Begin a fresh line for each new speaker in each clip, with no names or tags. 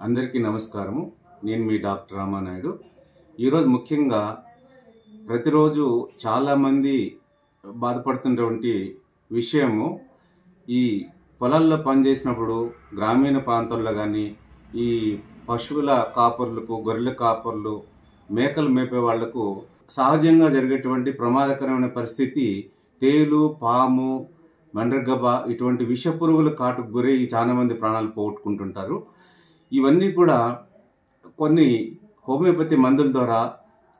అందరికీ నమస్కారము. నేను మీ డాక్టర్ రామానాయుడు. ఈరోజు ముఖ్యంగా ప్రతిరోజు చాలామంది బాధపడుతున్నటువంటి విషయము, ఈ పొలాల్లో పనిచేసినప్పుడు గ్రామీణ ప్రాంతాల్లో కానీ ఈ పశువుల కాపర్లకు, గొర్రెల కాపర్లు, మేకలు మేపే వాళ్లకు సహజంగా జరిగేటువంటి ప్రమాదకరమైన పరిస్థితి తేలు, పాము, మండ్రగబ్బ ఇటువంటి విష పురుగుల కాటుకు గురై చాలా మంది ప్రాణాలు పోగొట్టుకుంటుంటారు. ఇవన్నీ కూడా కొన్ని హోమియోపతి మందుల ద్వారా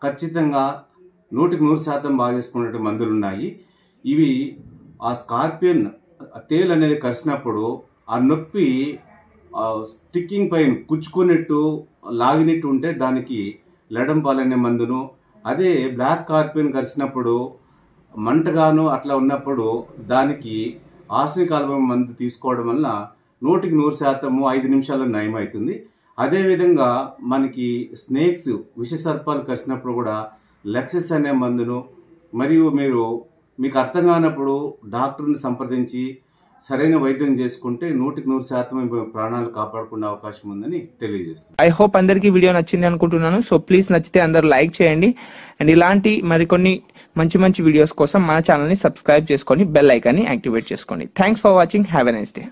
ఖచ్చితంగా 100% బాగా చేసుకునే మందులు ఉన్నాయి. ఇవి ఆ స్కార్పియన్ తేలు అనేది కరిచినప్పుడు ఆ నొప్పి స్టిక్కింగ్ పైన కుచ్చుకున్నట్టు లాగినట్టు ఉంటే దానికి లెడంపాల్ అనే మందును, అదే బ్లాక్ స్కార్పియన్ కరిచినప్పుడు మంటగాను అట్లా ఉన్నప్పుడు దానికి ఆర్సెనిక్ ఆల్బమ్ మందు తీసుకోవడం వల్ల 100% 5 నిమిషాల్లో నయం అవుతుంది. అదేవిధంగా మనకి స్నేక్స్, విష సర్పాలు కరిచినప్పుడు కూడా లెక్సెస్ అనే మందును, మరియు మీకు అర్థం కానప్పుడు డాక్టర్ని సంప్రదించి సరైన వైద్యం చేసుకుంటే 100% ప్రాణాలు కాపాడుకునే అవకాశం ఉందని తెలియజేస్తుంది.
ఐ హోప్ అందరికీ వీడియో నచ్చింది అనుకుంటున్నాను. సో ప్లీజ్ నచ్చితే అందరూ లైక్ చేయండి. అండ్ ఇలాంటి మరికొన్ని మంచి వీడియోస్ కోసం మన ఛానల్ని సబ్స్క్రైబ్ చేసుకొని బెల్ ఐకాన్ని యాక్టివేట్ చేసుకోండి. Thanks for watching. Have a nice day.